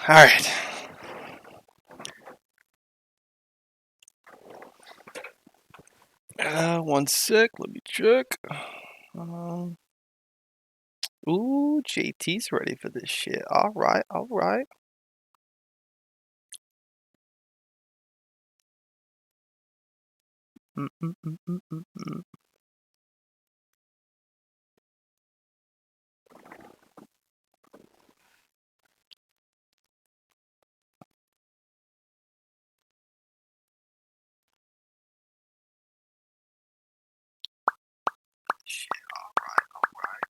Alright. One sec, let me check. Ooh, JT's ready for this shit. Alright, alright. Shit, alright, alright.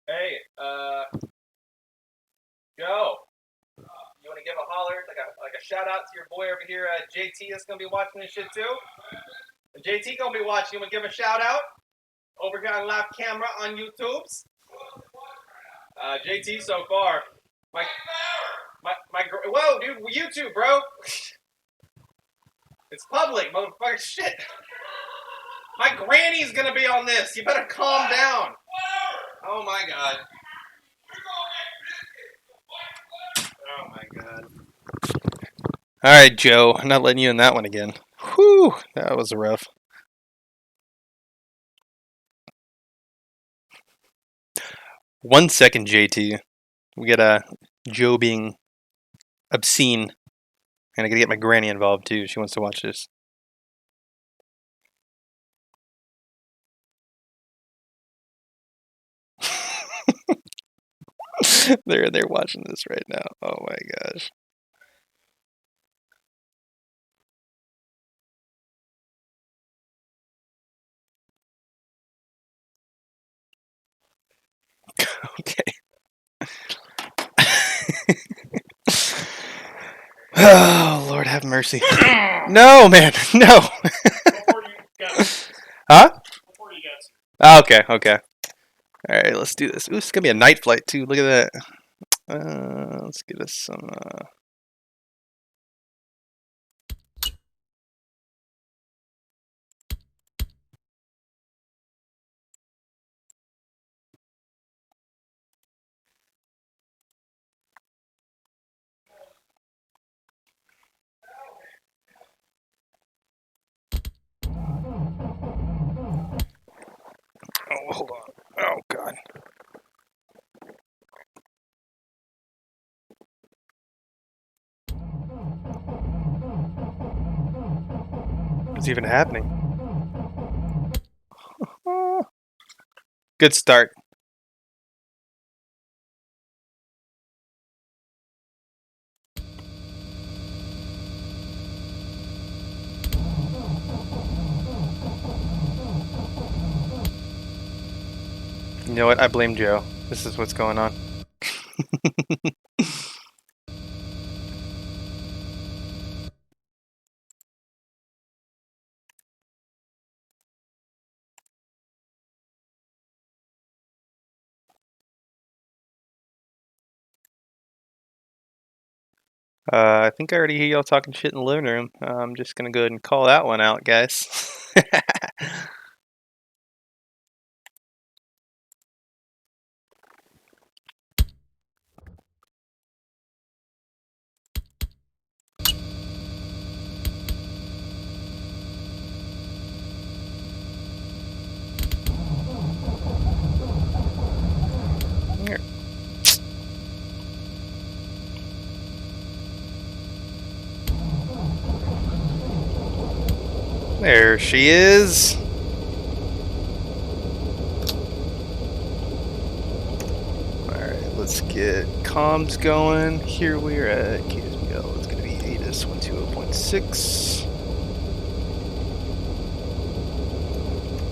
Hey, Joe, you want to give a holler, like a shout out to your boy over here, JT, that's gonna be watching this shit too? And JT gonna be watching. You want to give a shout out over here on live camera on YouTube's? JT so far, my whoa, dude, YouTube, bro. It's public, motherfucker. Shit. My granny's gonna be on this. You better calm down. Oh my god. Oh my god. Alright, Joe. I'm not letting you in that one again. Whew, that was rough. One second, JT. We got Joe being obscene. And I gotta get my granny involved too. She wants to watch this. they're watching this right now. Oh my gosh. Okay. Oh, Lord have mercy. No, man. No. Huh? Oh, okay, okay. Alright, let's do this. Ooh, it's gonna be a night flight too. Look at that. Let's get us some oh, hold on. Oh god. What's even happening? Good start. You know what? I blame Joe. This is what's going on. I think I already hear y'all talking shit in the living room. I'm just gonna go ahead and call that one out, guys. Here. There she is. Alright, let's get comms going. Here we're at KSBP. It's going to be ATIS 120.6.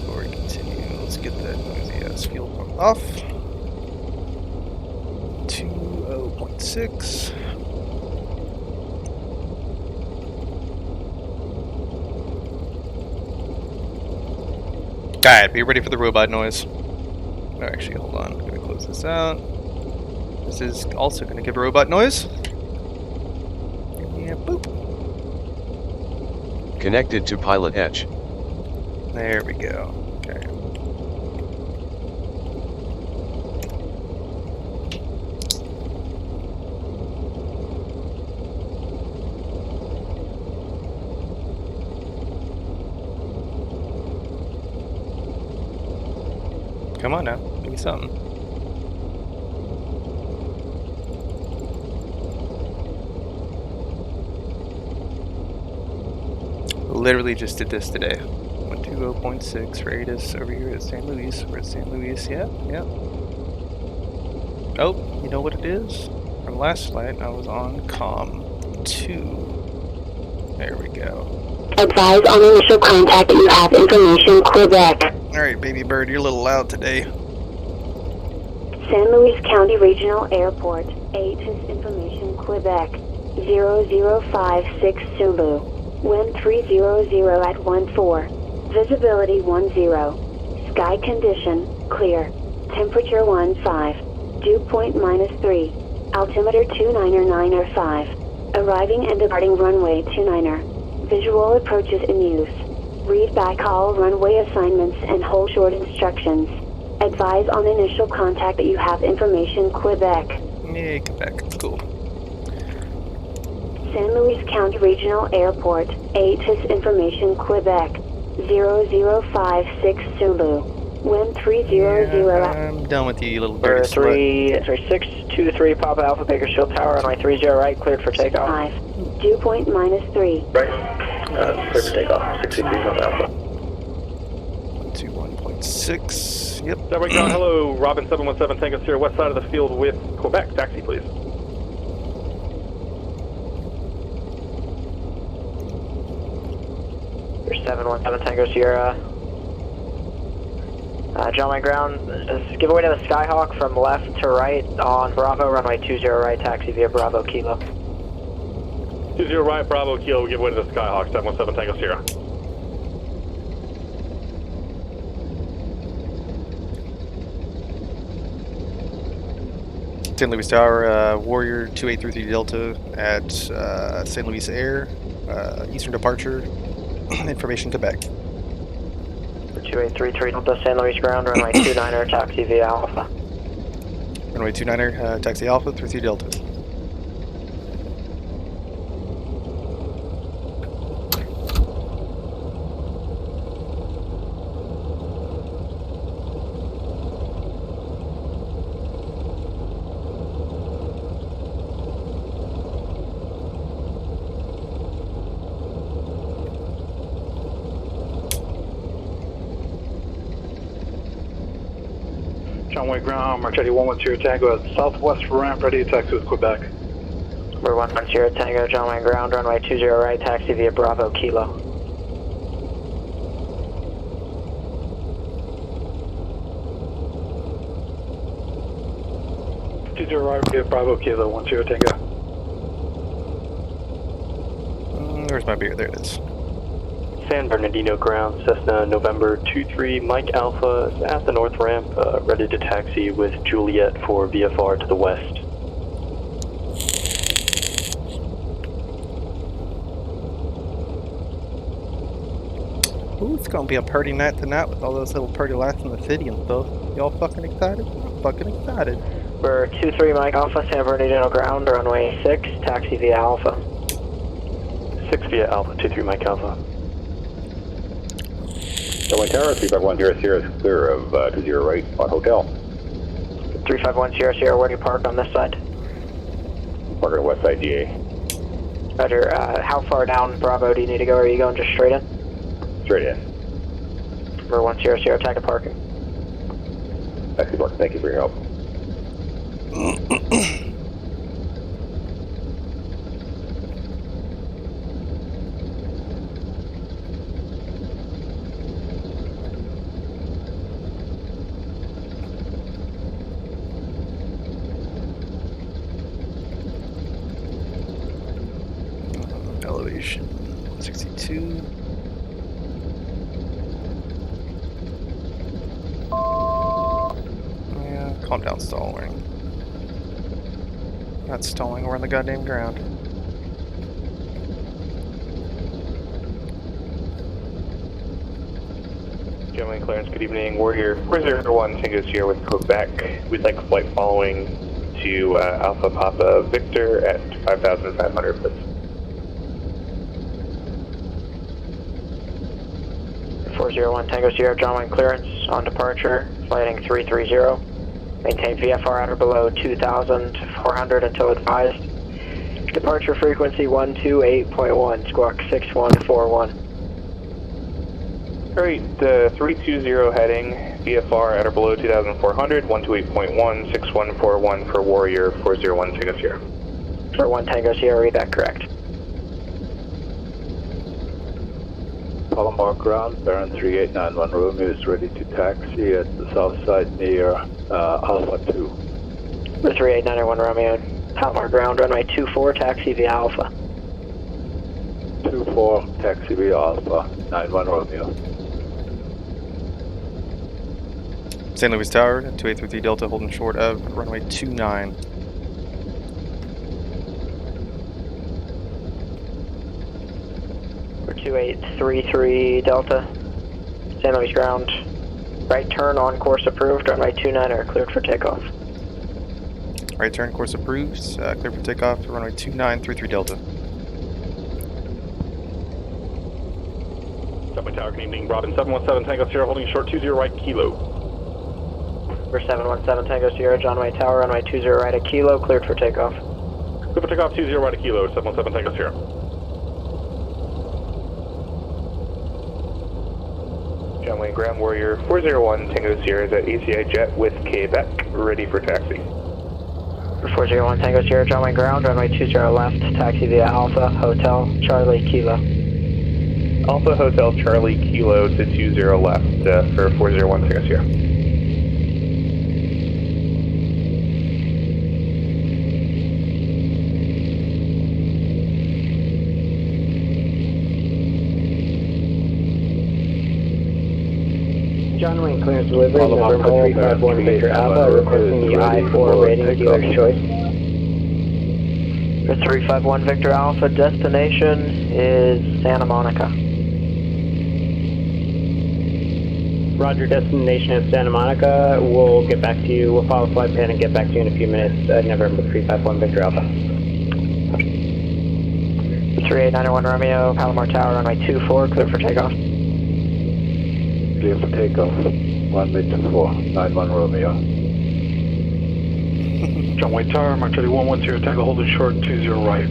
Before we continue, let's Raiders fuel pump off. 20.6. Alright, be ready for the robot noise. Oh, actually, hold on. I'm going to close this out. This is also going to give a robot noise. Yeah, boop. Connected to Pilot Edge. There we go. Okay. Come on now, give me something. Literally just did this today. 120.6 radius over here at St. Louis. We're at St. Louis, yeah. Oh, you know what it is? From last flight, I was on COM 2. There we go. Advise on initial contact that you have information, Quebec. Alright, baby bird, you're a little loud today. San Luis County Regional Airport, ATIS information, Quebec. 0056 Zulu. Wind 300 at 14. Visibility 10. Sky condition, clear. Temperature 15. Dew point -3. Altimeter 299.5. Arriving and departing runway 29er. Visual approaches in use. Read back all runway assignments and hold short instructions. Advise on initial contact that you have information, Quebec. Yay, Quebec. Cool. San Luis County Regional Airport, ATIS information, Quebec. 0056 Zulu. Wind 300 at... I'm done with you, you little dirty slut. 3623 Papa Alpha Bakersfield Tower, runway 30 right, cleared for takeoff. 5. Dew point -3. Right, cleared for takeoff, 63 Papa Alpha. 121.6. Yep. Tower ground, hello, Robin 717 Tango Sierra, west side of the field with Quebec. Taxi, please. You're 717 Tango Sierra. John, my ground, just give away to the Skyhawk from left to right on Bravo, runway 20 right, taxi via Bravo Kilo. 20 right, Bravo Kilo, give way to the Skyhawk, 717 Tango Sierra. St. Louis Tower, Warrior 2833 Delta at St. Louis Air, Eastern departure, information Quebec. 2833 Delta, San Luis ground, runway 29er, taxi via Alpha. Runway 29er, taxi Alpha, 33 Delta. John Wayne ground, March 110 Tango at southwest ramp, ready to taxi with Quebec. We're 110 Tango, John Wayne ground, runway 20 right, taxi via Bravo Kilo. Right via Bravo Kilo, 10 Tango. Where's my beer? There it is. San Bernardino ground, Cessna November 23 Mike Alpha is at the north ramp, ready to taxi with Juliet for VFR to the west. Ooh, it's gonna be a party night tonight with all those little party lights in the city and stuff. Y'all fucking excited? I'm fucking excited. We're 23 Mike Alpha, San Bernardino ground, runway 6, taxi via Alpha. 6 via Alpha, 23 Mike Alpha. Delaware Tower, 351 Sierra is clear of 20 right on hotel. 351 Sierra, where do you park on this side? Park on the west side, DA. Roger, how far down Bravo do you need to go? Are you going just straight in? Straight in. We're 1 Sierra, tag to parking. Taxi park, thank you for your help. acceleration. 162. Yeah, calm down, stalling. Not stalling, we're on the goddamn ground. Gentlemen, Clarence, good evening. We're here. 401 Tango Sierra with Quebec. We'd like a flight following to Alpha Papa Victor at 5,500 foot. 401 Tango Sierra, John Wayne clearance on departure, flighting 330. Maintain VFR at or below 2,400 until advised. Departure frequency 128.1, squawk 6141. Alright, 320 heading, VFR at or below 2,400, 128.1, 6141 for Warrior 401 Tango Sierra. For 1 Tango Sierra, read that correct. Palomar ground, Baron 3891 Romeo is ready to taxi at the south side near Alpha 2. For 3891 Romeo, Palomar ground, runway 24, taxi via Alpha. 24, taxi via Alpha, 91 Romeo. St. Louis Tower, 2833 Delta, holding short of runway 29. For 2833 Delta, St. Louis ground, right turn on course approved, runway 29 are cleared for takeoff. Right turn, course approved. Clear for takeoff, runway 2933 Delta. Subway Tower, good evening. Robin 717 Tango Sierra holding short 20 right kilo. For 717 Tango Sierra, John Wayne Tower, runway 20 right at kilo, cleared for takeoff. Clear for takeoff 20 right kilo, 717 Tango Sierra. John Wayne Ground Warrior 401 Tango Sierra is at ACI Jet with Quebec, ready for taxi. For 401 Tango Sierra, John Wayne ground, runway 20 left, taxi via Alpha, Hotel, Charlie, Kilo. Alpha Hotel Charlie Kilo to 20 left for 401 Tango Sierra. John Wayne clearance delivery, November 351 Victor Alpha, requesting the I-4 rating dealer's choice. For 351 Victor Alpha, destination is Santa Monica. Roger, destination is Santa Monica. We'll get back to you. We'll follow flight plan and get back to you in a few minutes. November 351 Victor Alpha. 3891 Romeo, Palomar Tower, runway 24, clear for takeoff. Clear for takeoff, 124, 91 Romeo. John Wayne Tower, Mark 110, Tango holding short, 20 right.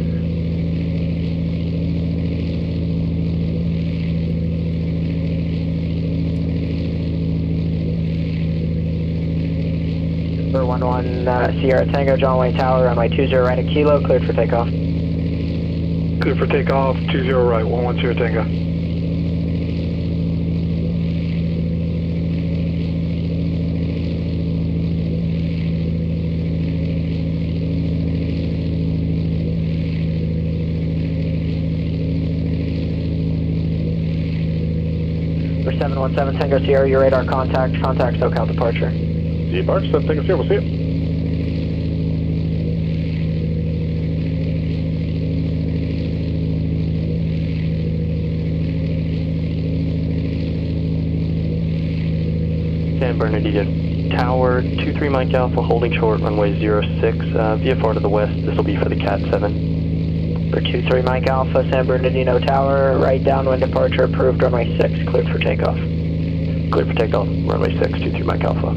For 11 Sierra Tango, John Wayne Tower, runway 20 right at kilo, cleared for takeoff. Clear for takeoff, 20 right, 110 Tango. For 717 Tango Sierra, your radar contact SoCal departure. Departure, 7 Tango Sierra, we'll see you. San Bernardino Tower, 23 Mike Alpha, holding short, runway 06, VFR to the west. This will be for the Cat 7. For 23 Mike Alpha, San Bernardino Tower, right downwind departure approved, runway 6, cleared for takeoff. Clear for takeoff, runway 6, 23 Mike Alpha.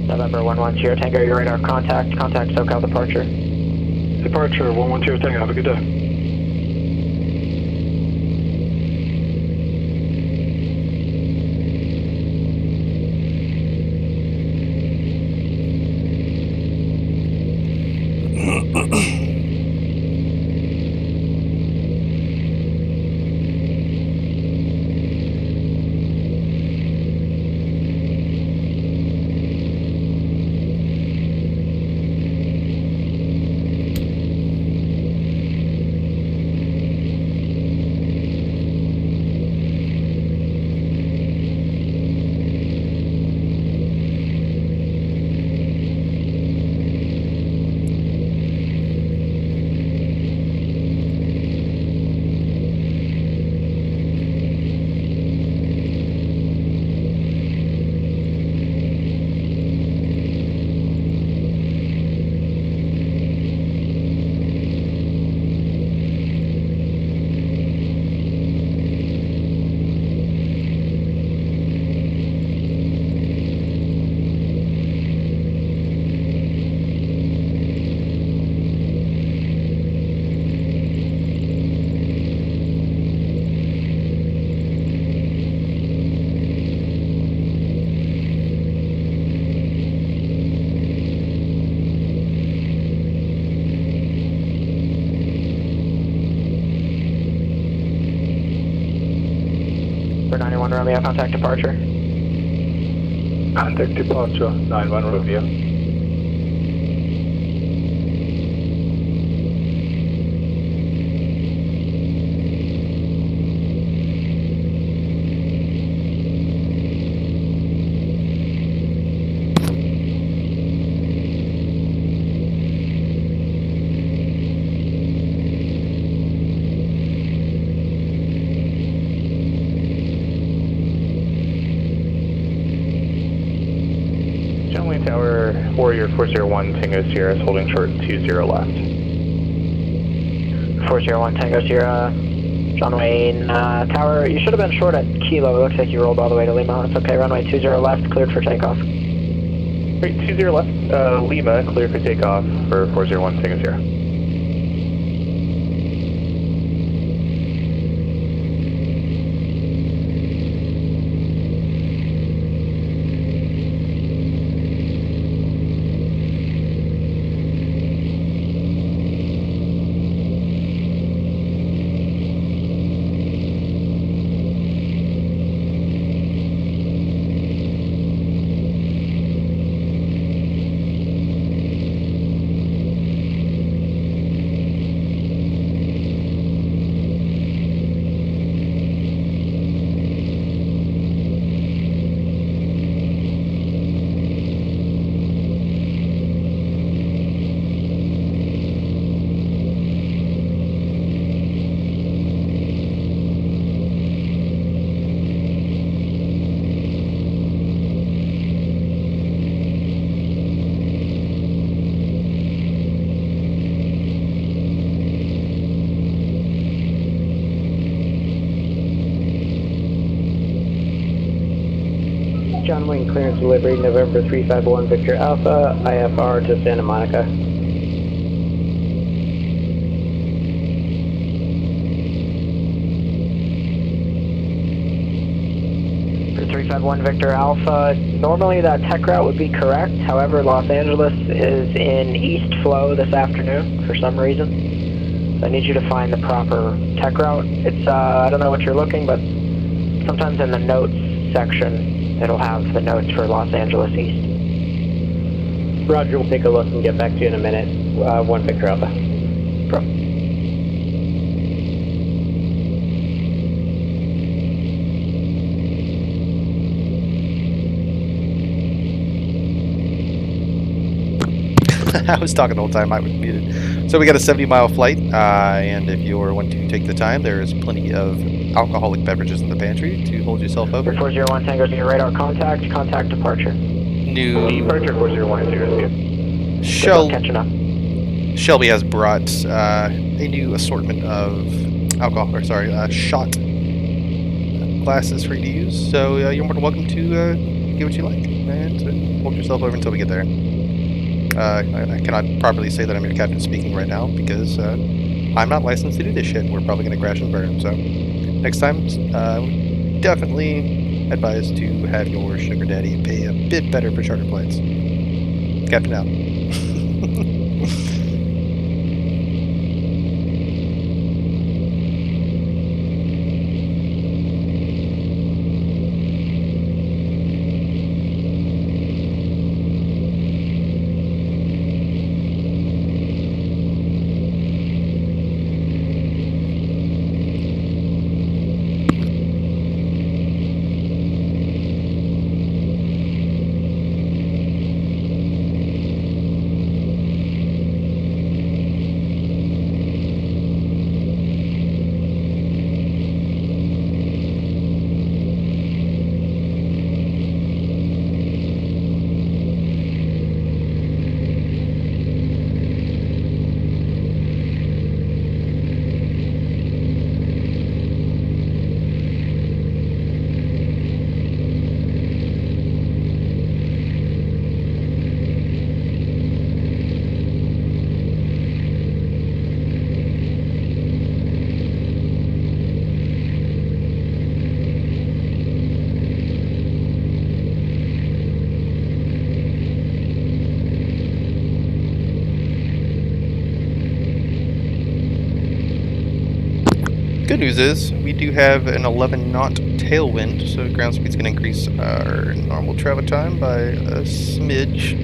November 11 Sierra Tango, your radar contact SoCal departure. Departure, 110 Tango, have a good day. 9-1 Romeo, contact departure. Contact departure, 9-1 Romeo. John Wayne Tower, Warrior 401, Tango Sierra is holding short 20 left. 401 Tango Sierra, John Wayne Tower, you should have been short at Kilo. It looks like you rolled all the way to Lima. It's okay, runway 20 left, cleared for takeoff. Great, 20 left, Lima, clear for takeoff for 401, Tango Sierra. John Wayne clearance delivery, November 351 Victor Alpha, IFR to Santa Monica. For 351 Victor Alpha, normally that tech route would be correct. However, Los Angeles is in east flow this afternoon for some reason. So I need you to find the proper tech route. It's, I don't know what you're looking, but sometimes in the notes section, it'll have the notes for Los Angeles East. Roger, we'll take a look and get back to you in a minute. 1 Victor Alpha. Bro. I was talking the whole time. I was muted. So we got a 70-mile flight, and if you want to take the time, there is plenty of alcoholic beverages in the pantry to hold yourself over. 401 Tango to your radar contact departure. New Departure 401, Tango Sierra. Catching up. Shelby has brought a new assortment of alcohol, or sorry, shot glasses for you to use. So you're more than welcome to get what you like and hold yourself over until we get there. I cannot properly say that I'm your captain speaking right now because I'm not licensed to do this shit. We're probably going to crash and burn. So next time, definitely advise to have your sugar daddy pay a bit better for charter flights. Captain out. Good news is we do have an 11 knot tailwind, so ground speed's going to increase our normal travel time by a smidge.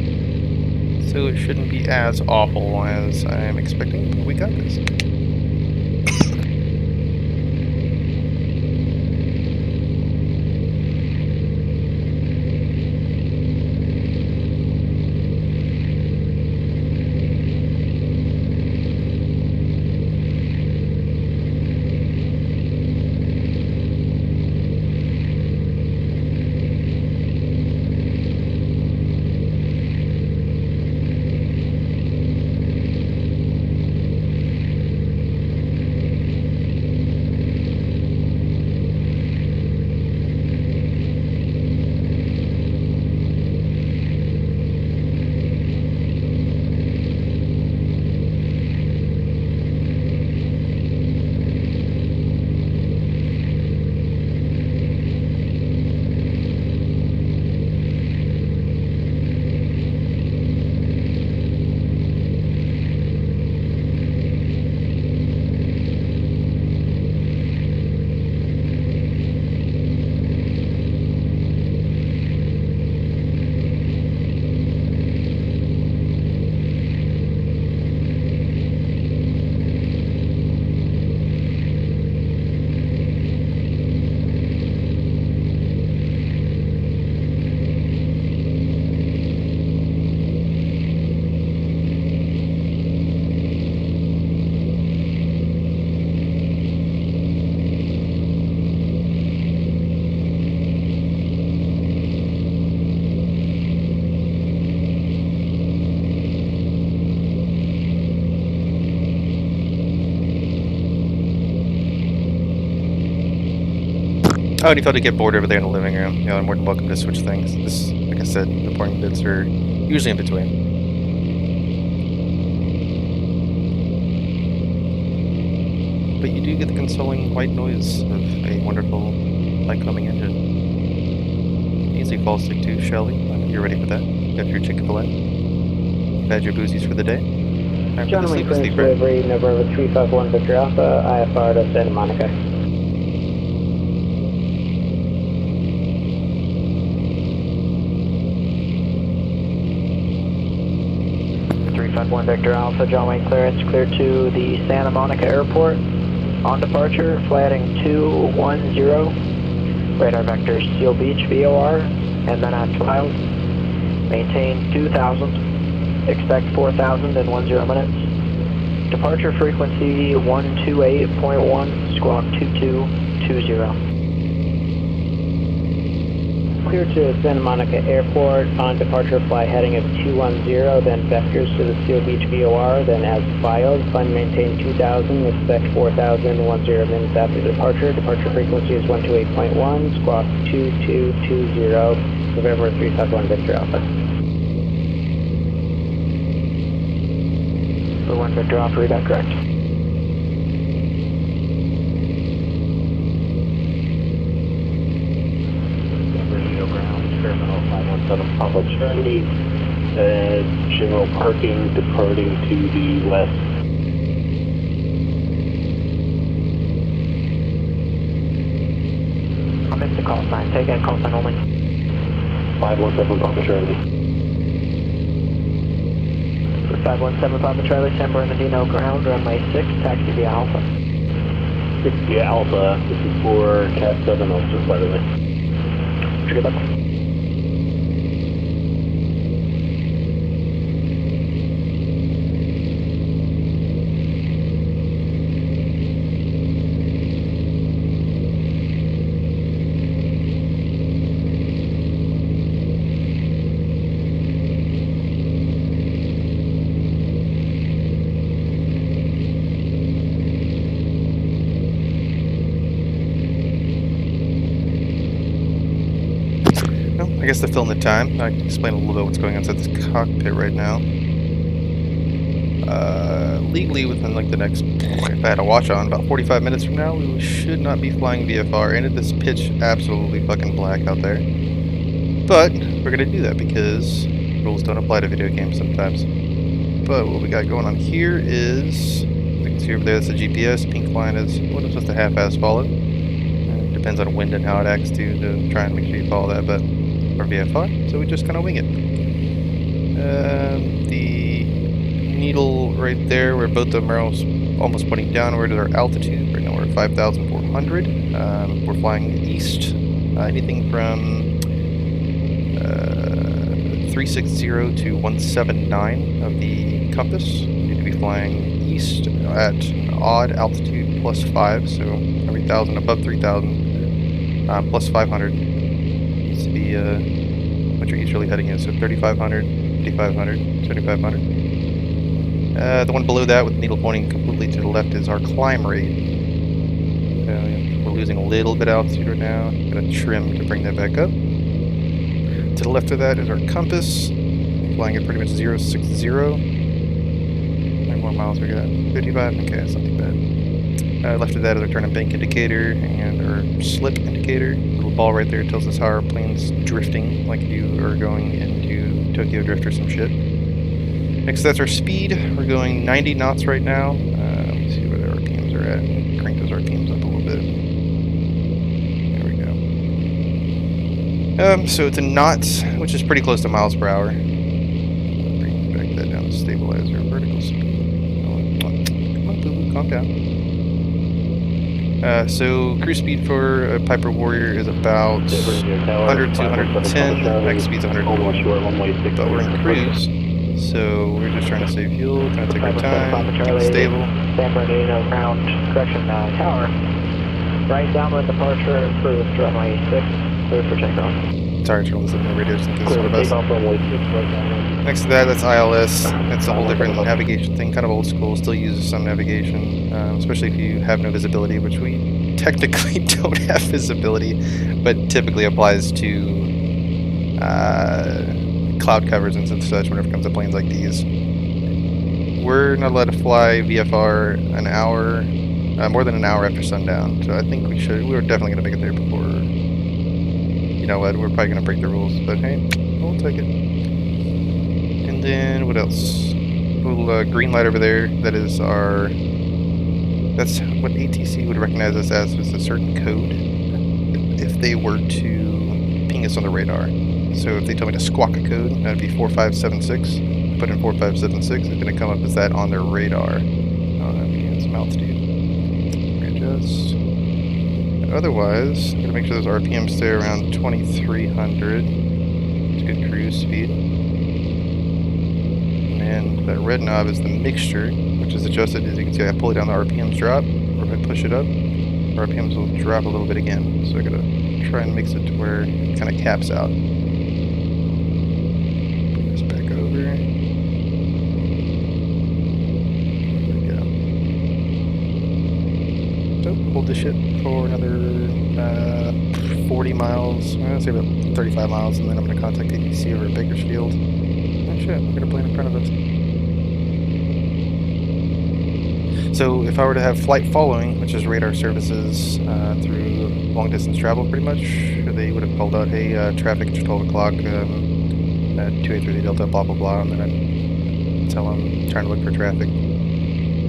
So it shouldn't be as awful as I'm expecting, but we got this. Oh, and if you had to get bored over there in the living room, you know, I'm more than welcome to switch things. This, like I said, the important bits are usually in between. But you do get the consoling white noise of a wonderful Lycoming engine. Easy fall stick too, Shelly. You're ready for that. Got your Chick-fil-A. You've had your boozies for the day. Time for the sleep, right? Delivery, November 351 Victor Alpha, IFR to Santa Monica. 351 Victor Alpha, John Wayne clearance, clear to the Santa Monica Airport. On departure, flighting 210, radar vector Seal Beach, VOR, and then at cloud. Maintain 2,000, expect 4,000 in 10 minutes. Departure frequency 128.1, squawk 2220. Clear to Santa Monica Airport, on departure fly heading of 210, then vectors to the Seal Beach VOR, then as filed, climb maintain 2,000, expect 4,000, 10 minutes after departure. Departure frequency is 128.1, squawk 2220, November 351 Victor Alpha. For 1 Victor Alpha, read that correct. Papa Charlie, general parking departing to the west. I missed the call sign, take that call sign only. 517 Papa Charlie. 517 Papa Charlie, San Bernardino ground, runway 6, taxi via Alpha. 6 via Alpha, this is for Cat 7 also, by the way. Good luck. I guess to fill in the time, I can explain a little bit what's going on inside this cockpit right now. Legally, within like the next, if I had a watch on, about 45 minutes from now, we should not be flying VFR, and it is pitch absolutely fucking black out there. But we're gonna do that because rules don't apply to video games sometimes. But what we got going on here is, as you can see over there, that's the GPS. Pink line is what it's supposed to half-ass follow. Depends on wind and how it acts too, to try and make sure you follow that, but we're VFR, so we just kind of wing it. The needle right there, where both of them are almost pointing downward, is our altitude. Right now we're at 5,400. We're flying east. Anything from 360 to 179 of the compass. We need to be flying east at an odd altitude +5, so every 1,000 above 3,000 plus 500 needs to be what you're easterly heading in. So 3,500, 5,500, 7,500. The one below that with the needle pointing completely to the left is our climb rate. We're losing a little bit of altitude right now. Gonna trim to bring that back up. To the left of that is our compass, flying at pretty much 060. How many more miles we got? 55? Okay, that's not too bad. Left of that is our turn and bank indicator and our slip indicator. Little ball right there tells us how our plane's drifting, like you are going into Tokyo Drift or some shit. Next, that's our speed. We're going 90 knots right now. Let me see where the RPMs are at. Crank those RPMs up a little bit. So it's in knots, which is pretty close to miles per hour. Bring back that down to stabilizer, vertical speed. Come on, boo-boo, calm down. So cruise speed for a Piper Warrior is about 100 to 110. Max speed's 120. But we're in cruise, so we're just trying to save fuel, kind of take our time, keep it stable. San Bernardino ground correction tower. Right downwind departure for runway 6. Clear for takeoff. Sorry, turn listen to the radio just in case one of us. Next to that, that's ILS. That's a whole different navigation thing, kind of old school. Still uses some navigation, especially if you have no visibility, which we technically don't have visibility, but typically applies to cloud covers and such whenever it comes to planes like these. We're not allowed to fly VFR an hour, more than an hour after sundown, so I think we should. We're definitely going to make it there before. You know what, we're probably going to break the rules, but hey, we'll take it. And then, what else? A little green light over there, that's what ATC would recognize us as, is a certain code if they were to ping us on the radar. So if they tell me to squawk a code, that'd be 4576. Put in 4576, it's going to come up as that on their radar. Again, some altitude. Readjust. Otherwise, I'm going to make sure those RPMs stay around 2,300. It's good cruise speed. And that red knob is the mixture, which is adjusted. As you can see, I pull it down, the RPMs drop, or if I push it up, the RPMs will drop a little bit again. So I got to try and mix it to where it kind of caps out. Bring this back over. There we go. So hold this shit for another 40 miles, I'd say about 35 miles, and then I'm going to contact ATC over at Bakersfield. Oh shit, we got a plane in front of us. So if I were to have flight following, which is radar services through long distance travel pretty much, they would have called out, hey, traffic at 12 o'clock, 283 Delta, blah blah blah, and then I'd tell them, trying to look for traffic,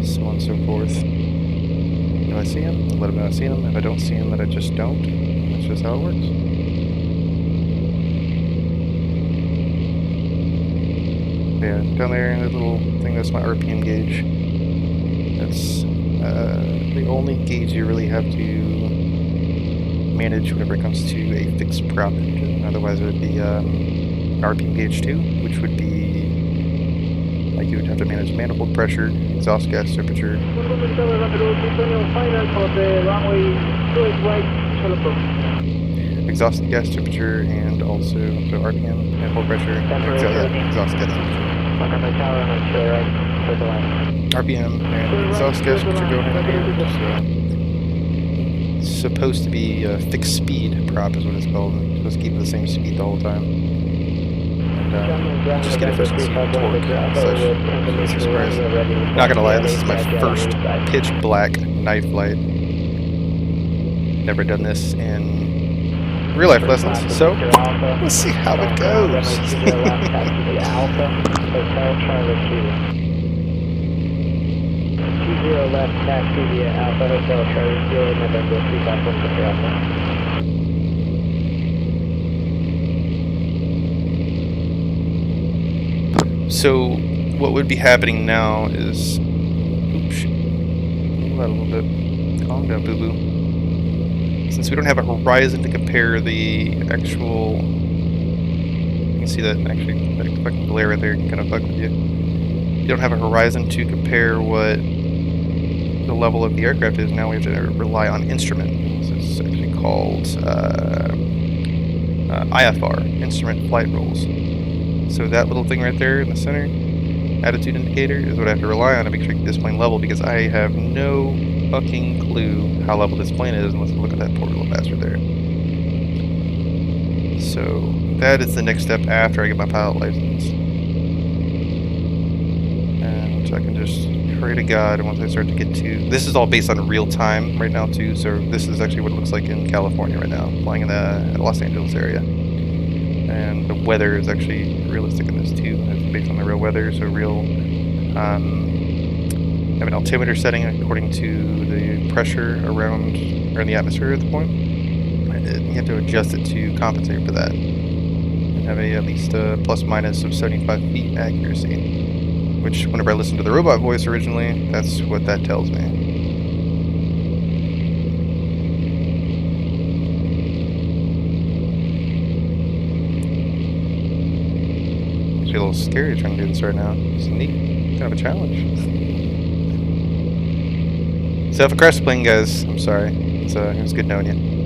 so on and so forth. If I see him, let him know I see him. If I don't see him, then I just don't. That's just how it works. Yeah, down there, that little thing, that's my RPM gauge. That's the only gauge you really have to manage whenever it comes to a fixed prop engine. Otherwise, it would be an RPM gauge 2, which would be like you would have to manage manifold pressure, exhaust gas temperature. Exhaust gas temperature and also so RPM, manifold pressure, exhaust gas temperature. RPM and exhaust gas temperature go hand in hand. It's supposed to be a fixed speed prop is what it's called. It's supposed to keep it the same speed the whole time. And just get efficiency and torque and such. Jesus Christ. Not gonna lie, this is my first pitch black night flight. Never done this in real life lessons, so let's see how it goes. 30 left, taxi via Alpha Hotel Charlie Kilo, November 351 Victor Alpha. So what would be happening now is, oops, move that a little bit. Calm down, boo boo. Since we don't have a horizon to compare the actual, you can see that actually that fucking glare right there can kind of fuck with you. You don't have a horizon to compare what the level of the aircraft is. Now we have to rely on instrument. This is actually called IFR, Instrument Flight Rules. So that little thing right there in the center, attitude indicator, is what I have to rely on to make sure I keep this plane level, because I have no fucking clue how level this plane is unless I look at that poor little bastard there. So that is the next step after I get my pilot license. And I can just pray to God once I start to get to... This is all based on real time right now too, so this is actually what it looks like in California right now, flying in the Los Angeles area. And the weather is actually realistic in this too. It's based on the real weather, so real. I have an altimeter setting according to the pressure around or in the atmosphere at the point. You have to adjust it to compensate for that, and have at least a plus minus of 75 feet accuracy. Which, whenever I listened to the robot voice originally, that's what that tells me. A little scary trying to do this right now. It's neat, kind of a challenge. So if I crash the plane, guys, I'm sorry. It was good knowing you.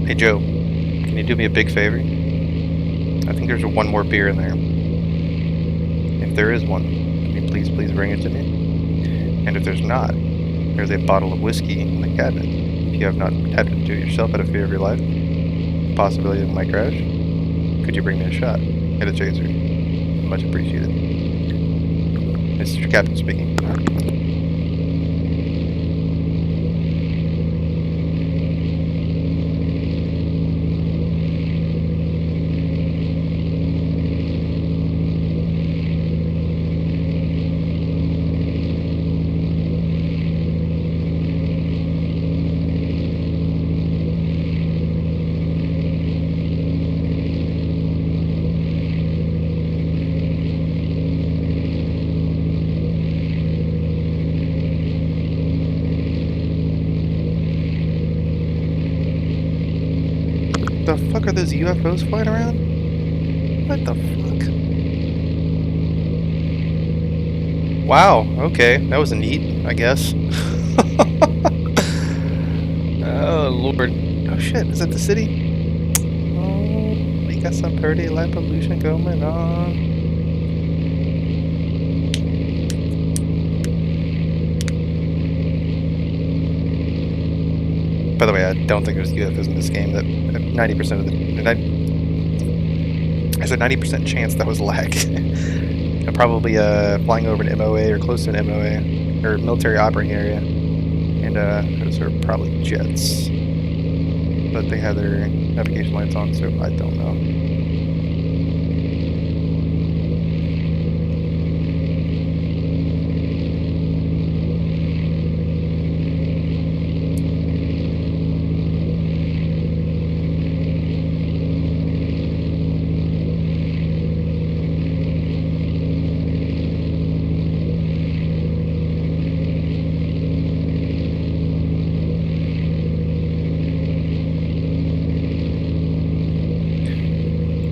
Hey Joe, can you do me a big favor? I think there's one more beer in there. If there is one, can you please bring it to me? And if there's not, there's a bottle of whiskey in the cabinet. If you have not had to do it yourself out of fear of your life, the possibility of my crash, could you bring me a shot at a chaser? Much appreciated. This is your captain speaking. What the fuck are those UFOs flying around? What the fuck? Wow, okay, that was neat, I guess. Oh lord. Oh shit, is that the city? Oh, we got some pretty light pollution going on. By the way, I don't think there's UFOs in this game. That 90% of the... There's a 90% chance that was lag. I'm probably flying over an MOA or close to an MOA, or military operating area. And those are probably jets. But they have their navigation lights on, so I don't know.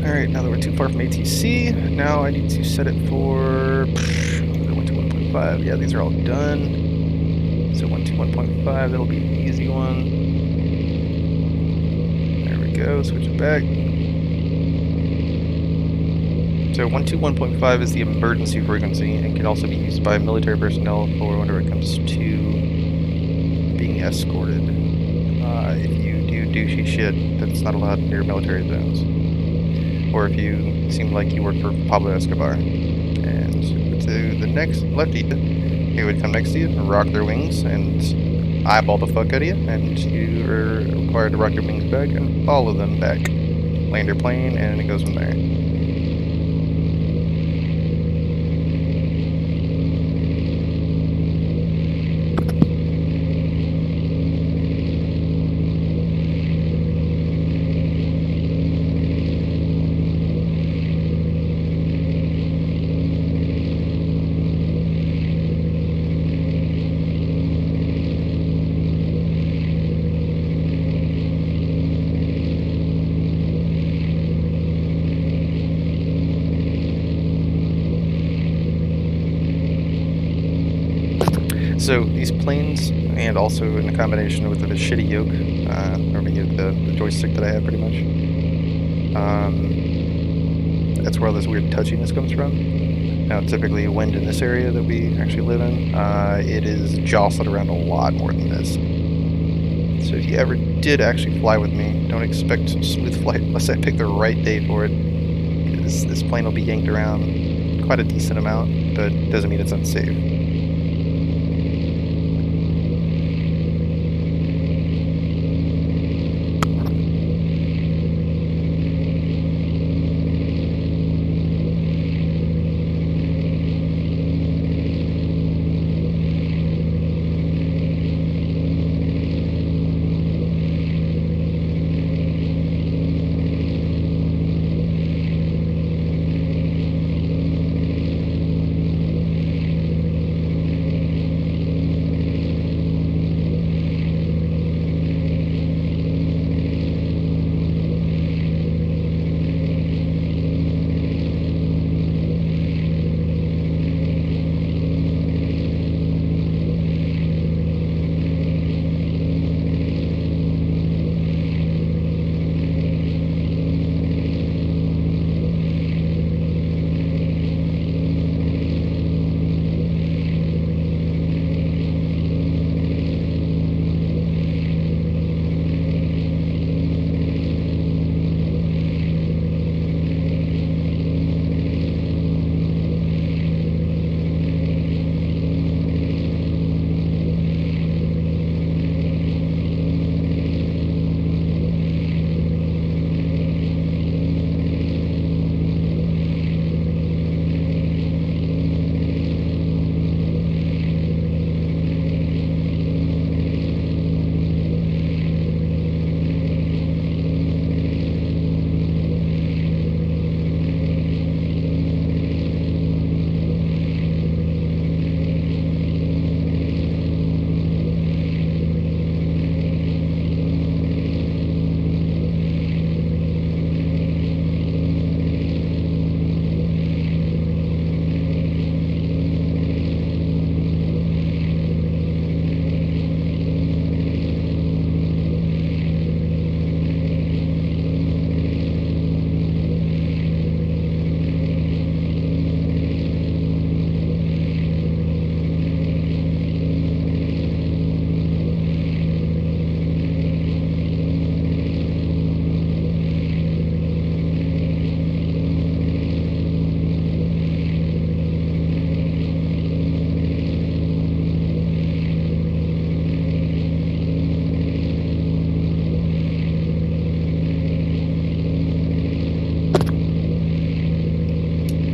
Alright, now that we're too far from ATC, now I need to set it for... I went to 1.5. Yeah, these are all done. So 1 to 1.5, that'll be the easy one. There we go, switch it back. So 121.5 is the emergency frequency and can also be used by military personnel for whenever it comes to being escorted. If you do douchey shit, that's not allowed near military zones. Or if you seem like you work for Pablo Escobar. And to the next left of you, they would come next to you, rock their wings, and eyeball the fuck out of you, and you are required to rock your wings back and follow them back. Land your plane, and it goes from there. So these planes, and also in combination with the shitty yoke, or the joystick that I have pretty much, that's where all this weird touchiness comes from. Now typically wind in this area that we actually live in, it is jostled around a lot more than this. So if you ever did actually fly with me, don't expect smooth flight unless I pick the right day for it, because this plane will be yanked around quite a decent amount, but doesn't mean it's unsafe.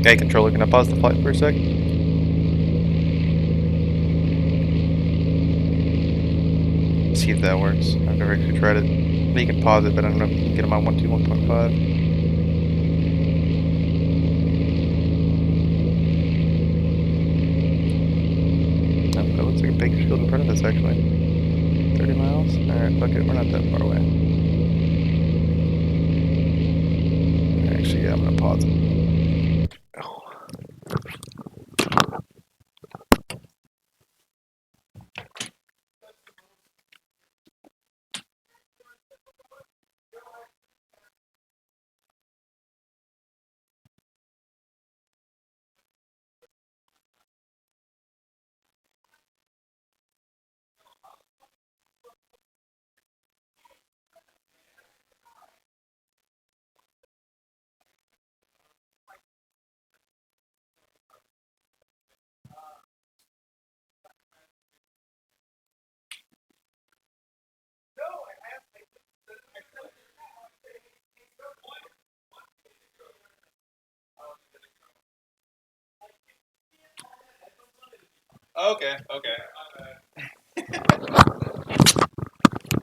Hey, controller, can I pause the flight for a sec? See if that works. I've never actually tried it. You can pause it, but I don't know if you can get them on 121.5. Oh, that looks like a Bakersfield in front of us, actually. 30 miles? Alright, fuck it, we're not that far away. Actually, yeah, I'm gonna pause it. Okay.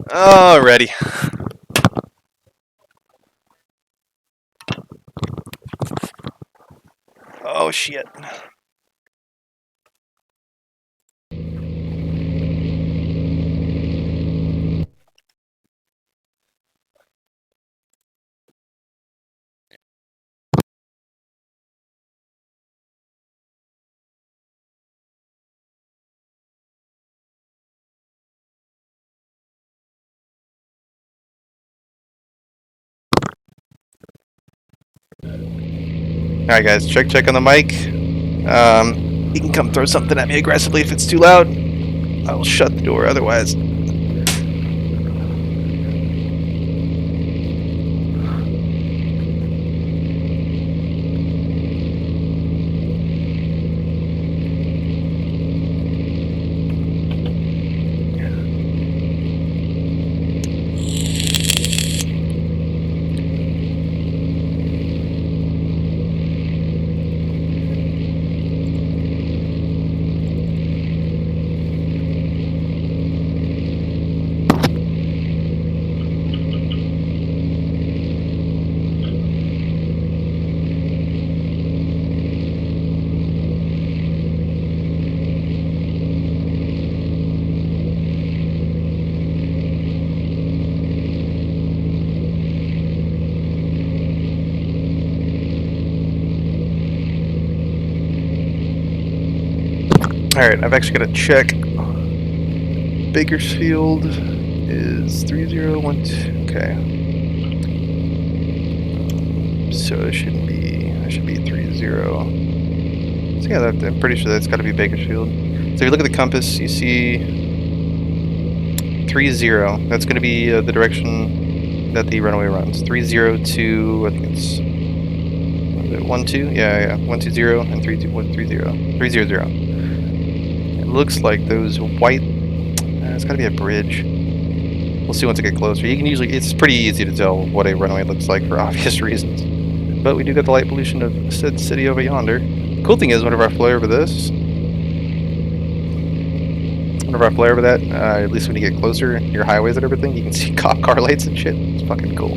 Alrighty. Oh shit. Alright guys, check on the mic. You can come throw something at me aggressively if it's too loud. I will shut the door otherwise. Alright, I've actually got to check. Bakersfield is 3012. Okay. So it shouldn't be. I should be 30. So yeah, I'm pretty sure that's got to be Bakersfield. So if you look at the compass, you see 30. That's going to be the direction that the runway runs. 30 to, I think it's 12. Yeah, 120 and 330. It looks like those white. It's got to be a bridge. We'll see once I get closer. You can usually. It's pretty easy to tell what a runway looks like for obvious reasons. But we do get the light pollution of said city over yonder. Cool thing is, whenever I fly over that, at least when you get closer, your highways and everything, you can see cop car lights and shit. It's fucking cool.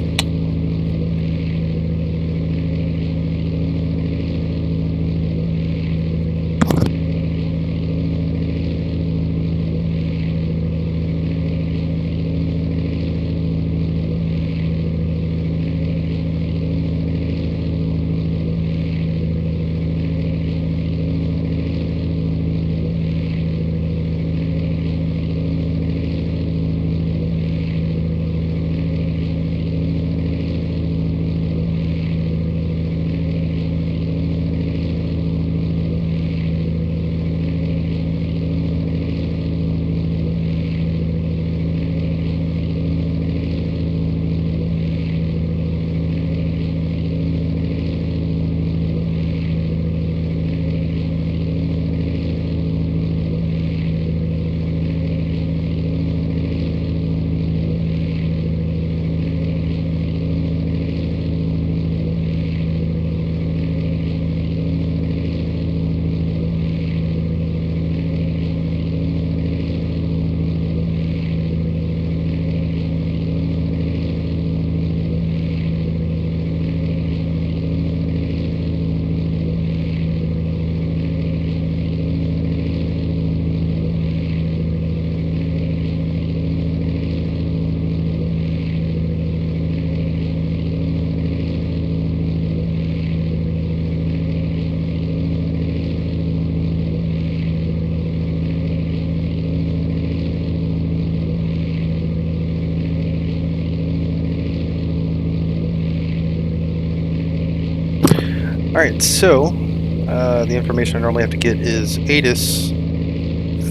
Alright, so the information I normally have to get is ATIS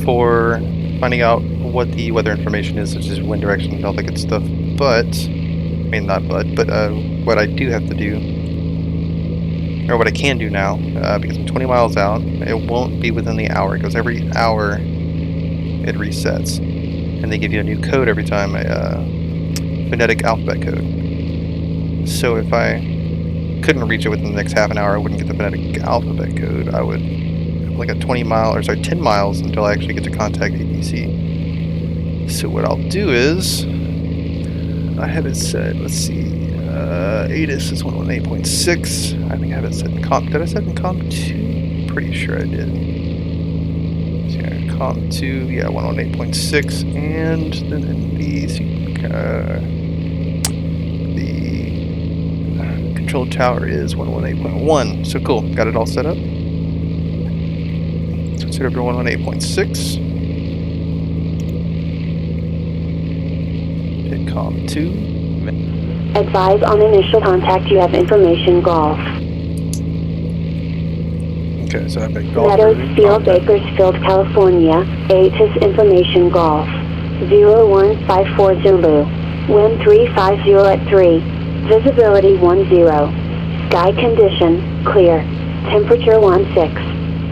for finding out what the weather information is, such as wind direction and all that good stuff. But, what I do have to do, or what I can do now, because I'm 20 miles out, it won't be within the hour. It goes every hour, it resets. And they give you a new code every time, a phonetic alphabet code. So if I couldn't reach it within the next half an hour, I wouldn't get the phonetic alphabet code. I would like a 10 miles until I actually get to contact APC. So what I'll do is, I have it set, let's see, ATIS is 118.6. I think I have it set in comp. Did I set in comp 2? Pretty sure I did. So yeah, comp 2, yeah, 118.6, and then in the control tower is 118.1. So cool, got it all set up. Switch it over to 118.6. Hit comp 2. Advise on initial contact you have information golf. Okay, so I've got golf. Meadows Field, Bakersfield, California. ATIS information golf. 0154 Zulu. Wind 350 at 3. Visibility 10. Sky condition, clear. Temperature 16.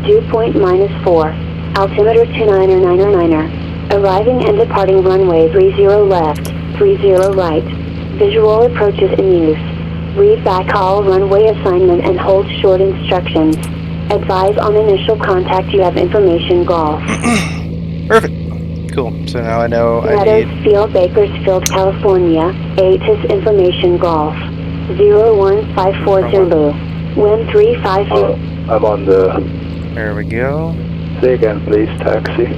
Dew point -4. Altimeter 29er. Arriving and departing runway 30 left, 30 right. Visual approaches in use. Read back all runway assignment and hold short instructions. Advise on initial contact you have information golf. Perfect. Cool. So now I know I Meadows need... Field, Bakersfield, California. ATIS information golf. 0154 Zulu. Wind 350. I'm on the... There we go. Say again, please, taxi.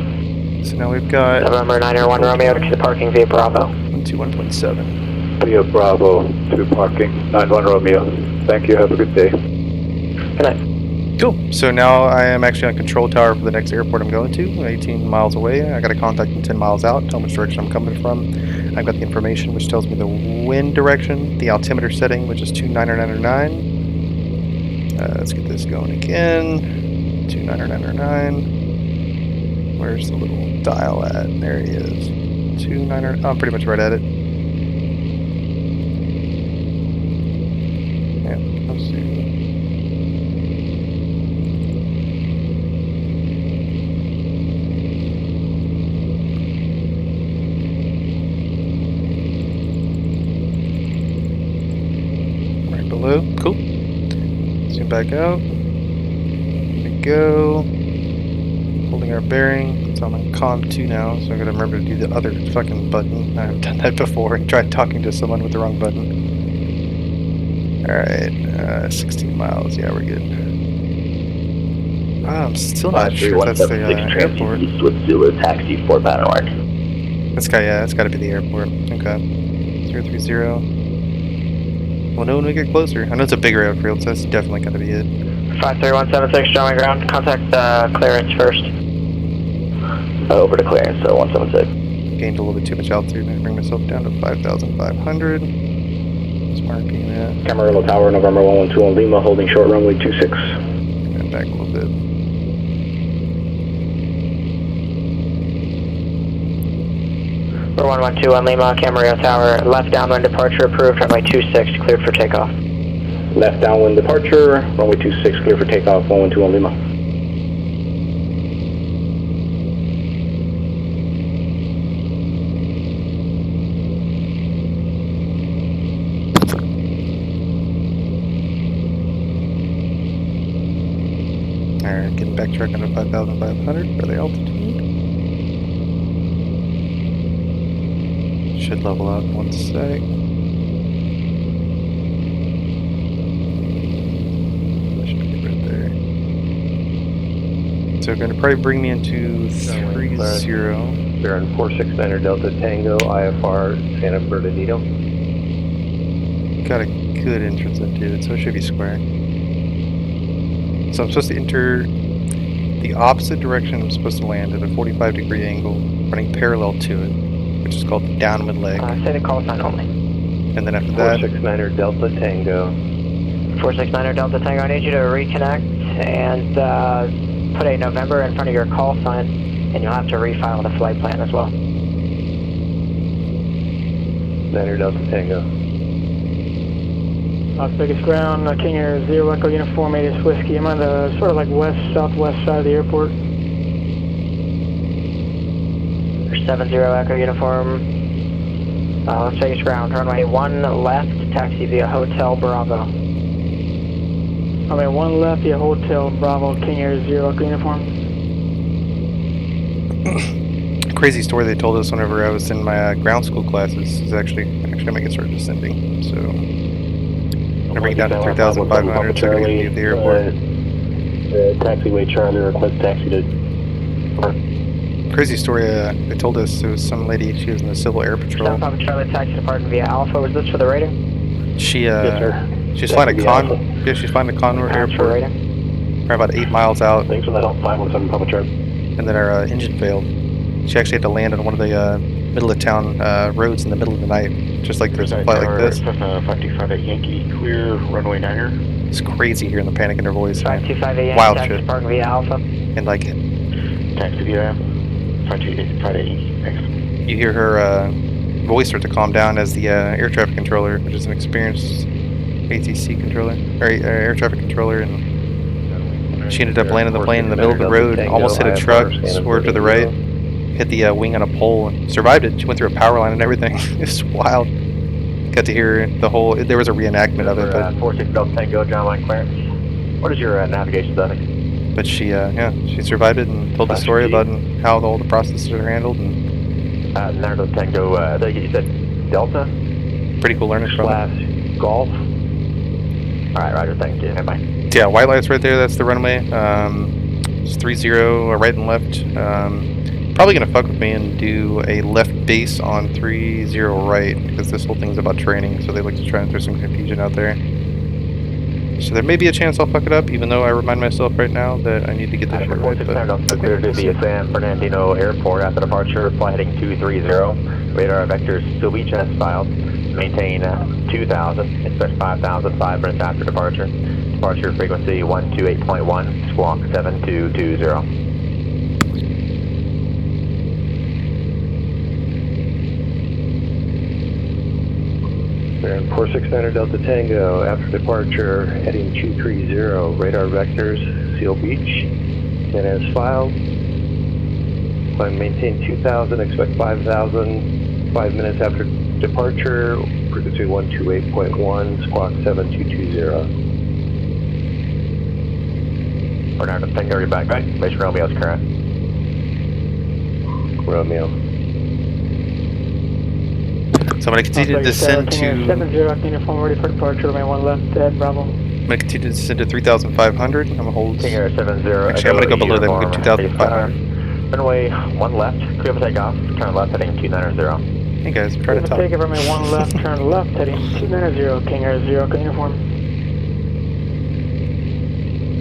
So now we've got... November 901 Romeo to parking via Bravo. 121.7. Via Bravo to parking, 91 Romeo. Thank you, have a good day. Good night. Cool. So now I am actually on control tower for the next airport I'm going to, 18 miles away. I got to contact them 10 miles out, tell them which direction I'm coming from. I've got the information which tells me the wind direction, the altimeter setting, which is 29909. Let's get this going again. 29909. Where's the little dial at? There he is. 29. I'm pretty much right at it. Yeah, let's see. Right below. Cool. Zoom back out. There we go. Holding our bearing. So I'm on COM 2 now, so I gotta remember to do the other fucking button. I've done that before and tried talking to someone with the wrong button. Alright, 16 miles. Yeah, we're good. I'm still not sure if that's the airport. With Zulu taxi for Bannermark. That's gotta be the airport. Okay. 030. We'll know when we get closer. I know it's a bigger airfield, so that's definitely gotta be it. 53176, John ground. Contact clearance first. Over to clearance, so 176. Gained a little bit too much altitude. I'm gonna bring myself down to 5,500. Just marking that. Camarillo Tower, November 112 on Lima, holding short runway 26. Bring that back a little bit. We're 112 on Lima, Camarillo Tower. Left downwind departure approved, runway 26, cleared for takeoff. Left downwind departure, runway 26, clear for takeoff, 112 on Lima. Alright, getting back track under 5,500 for the altitude. Should level out in 1 sec. Should be right there. So going to probably bring me into 30. We're on 469er Delta Tango, IFR Santa Bernardino. Got a good entrance into it, so it should be square. So I'm supposed to enter the opposite direction I'm supposed to land at a 45-degree angle, running parallel to it, which is called the downwind leg. Say the call sign only. And then after that... 469er Delta Tango. 469er Delta Tango, I need you to reconnect and put a November in front of your call sign, and you'll have to refile the flight plan as well. 9er Delta Tango. Las Vegas ground, King Air 0 Echo Uniform 8 Whiskey. I'm on the sort of like west-southwest side of the airport. 70 Echo Uniform, Las Vegas ground, runway 1 left, taxi via Hotel Bravo. Okay, 1 left, yeah, Hotel Bravo, King Air 0 Echo uniform. Crazy story they told us whenever I was in my ground school classes is actually I'm gonna get started descending. So gonna bring it down to 3,500 so I can leave the airport. Taxiway Charlie, request taxi to... Crazy story they told us, it was some lady, she was in the Civil Air Patrol. Papa Charlie, taxi departing via Alpha. Was this for the rating? She Yes, sir. she's flying a Taxi con. Alpha. Yeah, she's flying a Conroe For Airport. rating? We're about 8 miles out, Thanks for the help, 517 Papa Charlie. and then our engine failed. She actually had to land on one of the middle of town roads in the middle of the night, just like there's a flight like this. Cessna 525 at Yankee, clear runway 9er. It's crazy hearing the panic in her voice. 5258 Yankee, Wild taxi shit. departing via Alpha. And like, Taxi via 528 Yankee, thanks. you hear her voice start to calm down as the air traffic controller, which is an experienced ATC controller, or air traffic controller, and she ended up landing the plane in the middle of the road, almost hit a truck, swerved to the right, hit the wing on a pole, and survived it. She went through a power line and everything. It's wild. Got to hear the whole, there was a reenactment of it, but 46 Delta Tango, John line clearance. What is your navigation setting? but she she survived it and told the story about how all the processes are handled, and Delta Tango, you said Delta? pretty cool learning from it. / Golf? Alright, roger, thank you. Bye. Yeah, white lights right there, that's the runway. It's 30, right and left. Probably gonna fuck with me and do a left base on 30 right, because this whole thing's about training, so they like to try and throw some confusion out there. So there may be a chance I'll fuck it up, even though I remind myself right now that I need to get this shit right. But Clear to the San Bernardino Airport after departure, flight heading 230. Radar vectors still beach as filed. Maintain 2,000, expect 5,000, 5 minutes after departure. Departure frequency 128.1, squawk 7220. And 469 Delta Tango, after departure, heading 230, radar vectors, Seal Beach, and as filed, climb maintain 2,000, expect 5,000, 5 minutes after departure, frequency 128.1, squawk 7220. Bernardo Tango, you're back, right? Base Romeo's current. Romeo. so I'm gonna continue to descend to. 70 uniform ready for departure, remain 1 left, Bravo. I'm gonna continue to descend to 3,500. I'm gonna hold. King Air 70. Actually, I'm gonna go below that. I'm gonna go 2,500. Runway 1 left, clear for takeoff. Turn left heading 290. Hey guys, try to talk. Take it, remain 1 left, turn left heading 290, King Air 0 Echo uniform.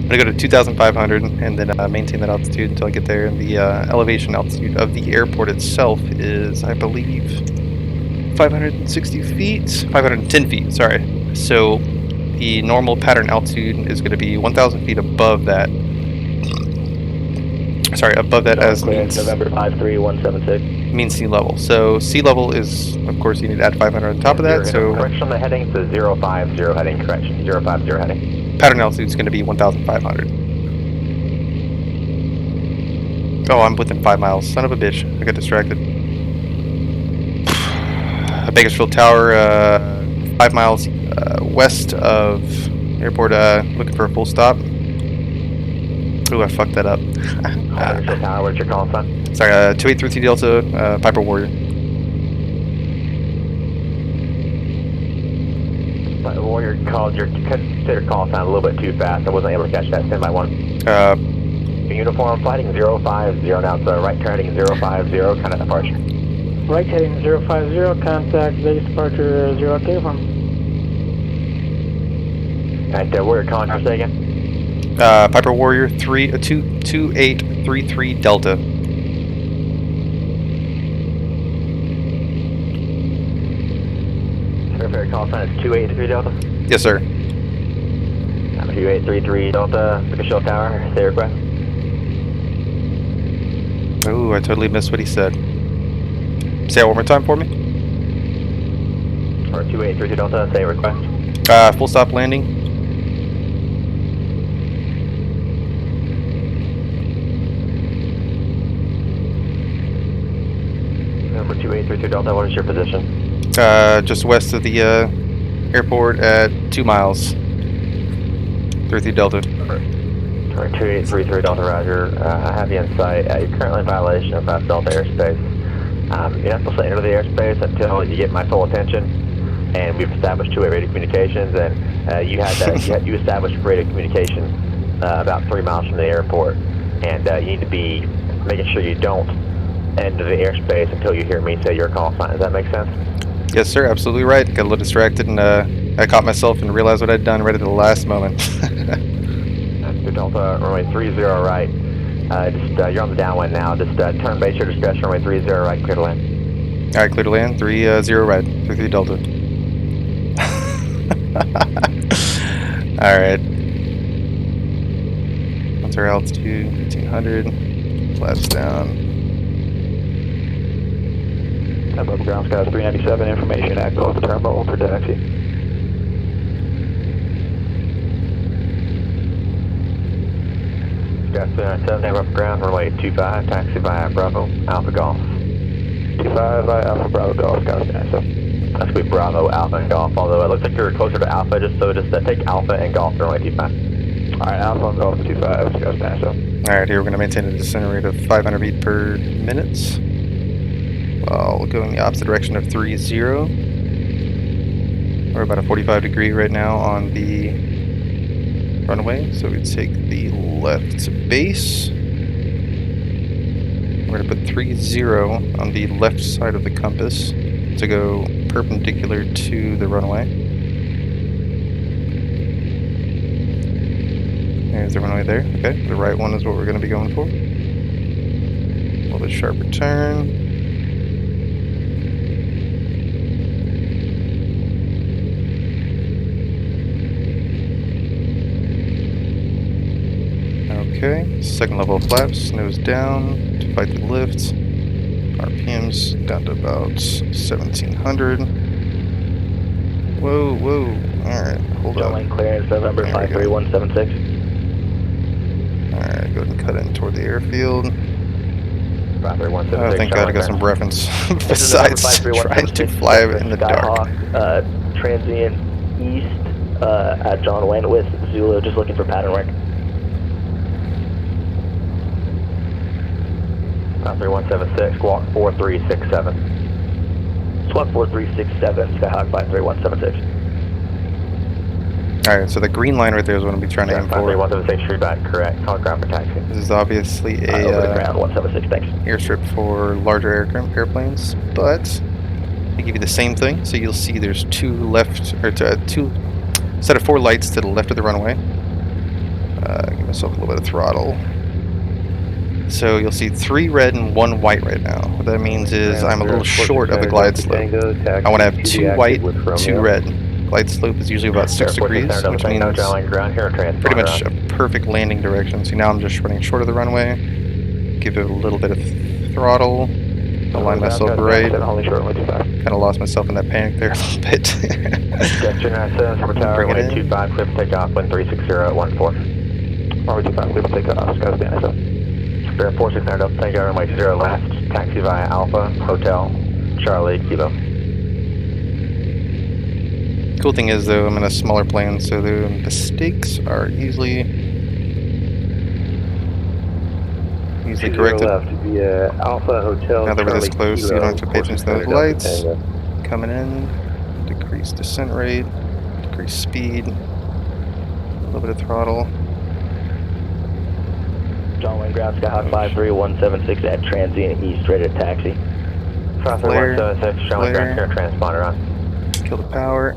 I'm gonna go to 2,500 and then maintain that altitude until I get there. And the elevation altitude of the airport itself is, I believe, 560 feet, 510 feet. Sorry. So the normal pattern altitude is going to be 1,000 feet above that. Sorry, above that as means November 53176. mean sea level. So sea level is, of course, you need to add 500 on top of that. So correction on the heading to 050 heading, correction, 050 heading. pattern altitude is going to be 1,500. Oh, I'm within 5 miles. Son of a bitch. I got distracted. Bakersfield Tower, 5 miles west of airport, looking for a full stop. Ooh, I fucked that up. Bakersfield Tower, what's your call sign? Sorry, 2833 Delta, Piper Warrior. Warrior called your considered call sign a little bit too fast. I wasn't able to catch that. Stand by 1. Uniform flighting 050 now. It's right turn heading 050, kind of departure. Right heading 050, contact Vegas departure 0 Echo uniform. Alright, Warrior calling for a second. Piper Warrior 2833 Delta. Fair call sign is 2833 Delta. Yes, sir. 2833 Delta, Bakersfield Tower, say request. Ooh, I totally missed what he said. Say it one more time for me. Or 2832 Delta, say request. Full stop landing. Number 2832 Delta, what is your position? Just west of the airport at 2 miles. 33 Delta. 2833 Delta Roger. I have you in sight. You're currently in violation of Delta airspace. You're not supposed to enter the airspace until you get my full attention, and we've established two-way radio communications, and you established radio communications about 3 miles from the airport, and you need to be making sure you don't enter the airspace until you hear me say your call sign. Does that make sense? Yes, sir. Absolutely right. Got a little distracted, and I caught myself and realized what I'd done right at the last moment. Delta, runway 30 right. You're on the downwind now. Just turn base your discretion, runway 30 right, clear to land. All right, clear to land. 30 right. 33 Delta. All right. What's our altitude? 1500. Flaps down. Above ground skies 397, information at Gulf Terminal for taxi. Got 397, name up ground, runway 25, taxi via Bravo, Alpha Golf. 25 via Alpha Bravo Golf, got 397. That's going to be Bravo, Alpha, and Golf, although it looks like you're closer to Alpha, just take Alpha and Golf, runway 25. Alright, Alpha and Golf 25, got 397. All right, here we're going to maintain a descent rate of 500 feet per minute. While going the opposite direction of 30. We're about a 45 degree right now on the runway, so we take the left base. We're going to put 30 on the left side of the compass to go perpendicular to the runway. There's the runway there. Okay, the right one is what we're going to be going for. A little bit sharper turn. Okay, second level of flaps, nose down to fight the lift. RPMs down to about 1700. Whoa, whoa. Alright, hold on. Lane clearance, November 53176. Alright, go ahead and cut in toward the airfield. 53176. Oh, thank God I got some reference besides trying to fly in the dark. Transient east at John Wayne with Zulu, just looking for pattern work. 53176, squawk 4367. Squawk 4367, Skyhawk 53176. Alright, so the green line right there is what I'm trying to aim for. 53176, true back, correct. Call ground for taxi. This is obviously a over the ground, 176, thanks. Airstrip for larger airplanes, but they give you the same thing. So you'll see there's two set of 4 lights to the left of the runway. Give myself a little bit of throttle. So you'll see 3 red and 1 white right now. What that means is I'm a little short of the glide slope. I want to have 2 white, 2 red. Glide slope is usually about 6 degrees, which means pretty much a perfect landing direction. See, now I'm just running short of the runway. Give it a little bit of throttle. Align myself right. Kind of lost myself in that panic there a little bit. Gesture 97, Silver Tower, 125, clear for takeoff, wind 360 at 14. 125, clear for takeoff, Sky Stand 7. Spirit 46 Delta Tango, runway 0 left, taxi via Alpha, Hotel, Charlie, Kilo. Cool thing is though, I'm in a smaller plane, so the mistakes are easily corrected. Left via Alpha, Hotel, now that we're this Charlie, close, Kilo, you don't have to pay attention to those lights. Tango. Coming in, decrease descent rate, decrease speed, a little bit of throttle. John Wayne ground, Skyhawk 53176 at transient east, ready to taxi. 53176, John Wayne ground, current transponder on. Kill the power.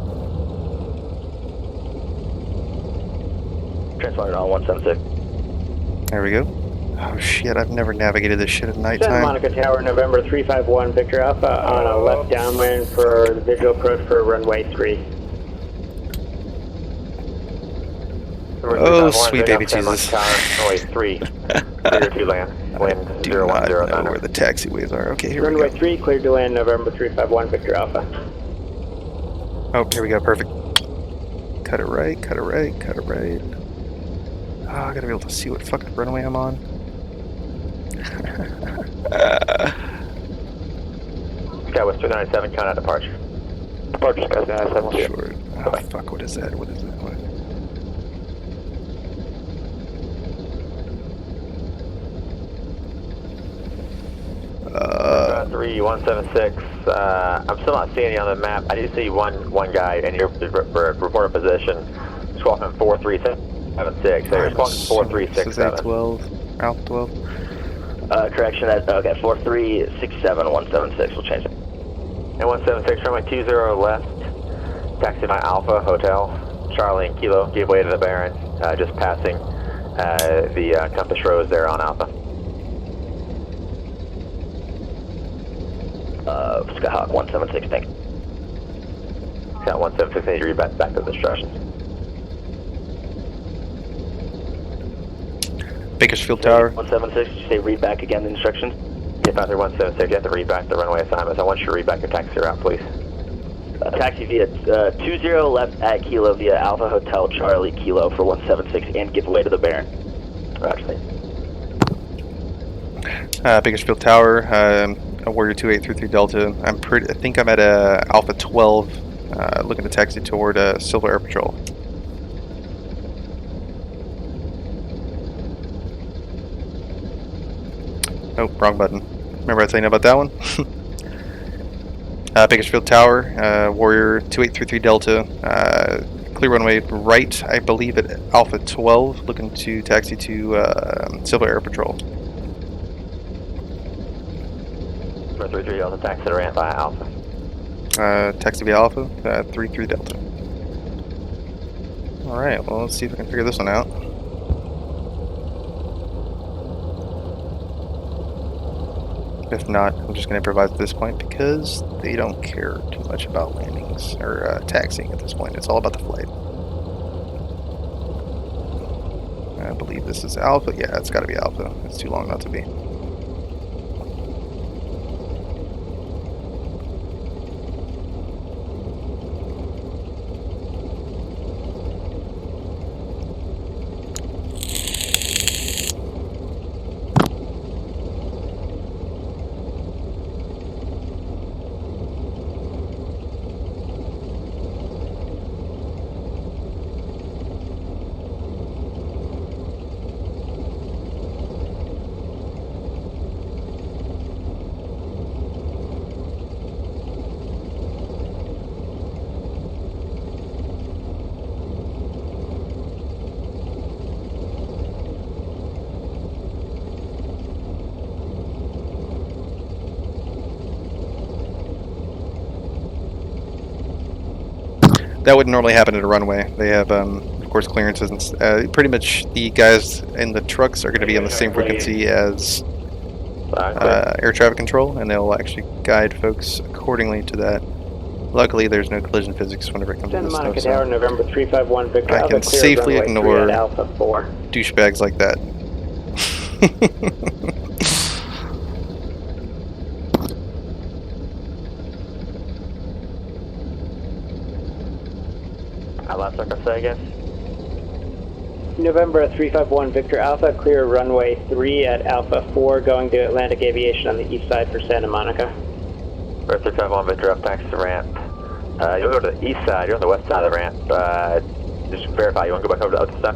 Transponder on 176. There we go. Oh shit, I've never navigated this shit at nighttime. Santa Monica Tower, November 351, Victor Alpha, on a left downwind for the visual approach for runway 3. Oh, sweet baby Jesus. Runway 3, clear to land, wind 010 know where the taxiways are. Okay, here runway we go. 3, clear to land, November 351, Victor Alpha. Oh, here we go, perfect. Cut it right, cut it right, cut it right. Oh, I gotta be able to see what fucking runway I'm on. Skywest 297, count out departure. Departure, Skywest 297. Short. Oh, fuck, what is that? What is that? What? 43176. I'm still not seeing you on the map. I do see one guy in your reported position. Squawking 43776. So you're squawking 43667. 12, Alpha 12. Correction, okay, 4367176. We'll change it. And 176, runway 20 left. Taxi by Alpha Hotel. Charlie and Kilo give way to the Baron. Just passing the compass rose there on Alpha. Skyhawk 176, thank you. Got 176, need to read back to the instructions. Bakersfield Tower. 176, did you say read back again the instructions? Yeah, Panther 176, you have to read back the runway assignments. I want you to read back your taxi route, please. Taxi via 20 left at Kilo via Alpha Hotel Charlie Kilo for 176 and give way to the Baron. Roger. Bakersfield Tower, Warrior 2833 Delta. I think I'm at Alpha 12, looking to taxi toward Silver Air Patrol. Oh, wrong button. Remember I was saying about that one? Bakersfield Tower, Warrior 2833 Delta. Clear runway right, I believe, at Alpha 12, looking to taxi to Silver Air Patrol. 433 Delta, taxi to ramp by Alpha. Taxi via Alpha, 33 Delta. Alright, well, let's see if I can figure this one out. If not, I'm just going to improvise at this point because they don't care too much about landings or taxiing at this point. It's all about the flight. I believe this is Alpha. Yeah, it's got to be Alpha. It's too long not to be. That wouldn't normally happen at a runway. They have, of course, clearances. And pretty much the guys in the trucks are going to be on the same frequency as air traffic control, and they'll actually guide folks accordingly to that. Luckily, there's no collision physics whenever it comes to this stuff, Tower, November 351 Victor I can safely ignore Alpha 4. douchebags like that. Last circle, say again. November 351 Victor Alpha, clear runway 3 at Alpha 4, going to Atlantic Aviation on the east side for Santa Monica. 351 Victor up, taxi to ramp. You'll go to the east side, you're on the west side of the ramp. Just verify, you want to go back over to the other side?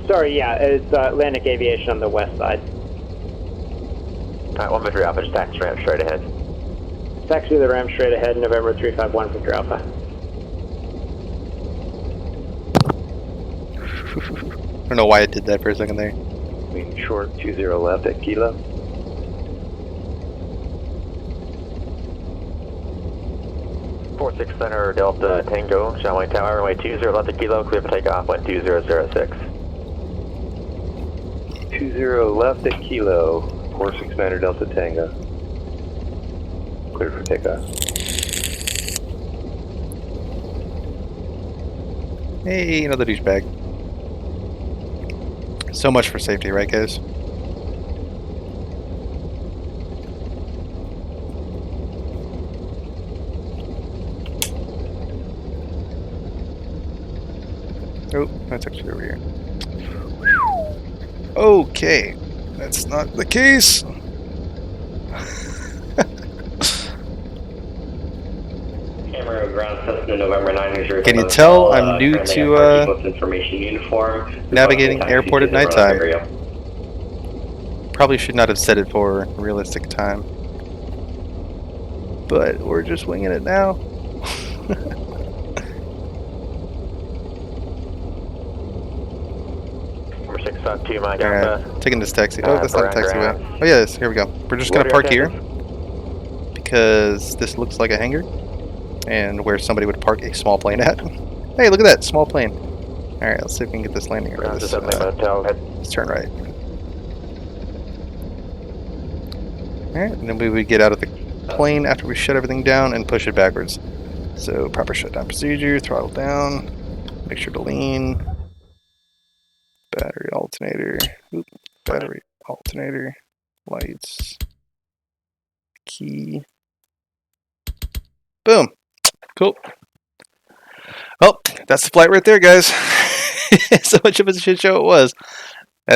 Sorry, yeah, it's Atlantic Aviation on the west side. Alright, 1 Victor Alpha, just taxi to ramp straight ahead. Taxi to the ramp straight ahead, November 351 Victor Alpha. I don't know why I did that for a second there. Lean short 20 left at Kilo. Six Center Delta Tango, Shanghai Tower, runway 20 left at Kilo, clear for takeoff, wind 2006. 20 left at Kilo, 469 Delta Tango. Clear for takeoff. Hey, another douchebag. So much for safety, right, guys? Oh, that's actually over here. Okay, that's not the case. Camera ground Cessna November 9 Can you tell I'm new to information uniform navigating airport at nighttime? Probably should not have set it for realistic time. but we're just winging it now. Number 6 on 2 Mike All Alpha. right, taking this taxi. Oh, that's not a Ground, taxiway. ground. Oh, yes, here we go. We're just gonna What are park your here because this looks like a hangar and where somebody would park a small plane at. Hey, look at that small plane. All right, let's see if we can get this landing. Ground This, to motel. let's turn right. All right, and then we would get out of the plane after we shut everything down and push it backwards. So proper shutdown procedure, throttle down, make sure to lean, battery alternator, battery alternator, lights, key, boom, cool. Well, that's the flight right there, guys. So much of a shit show it was.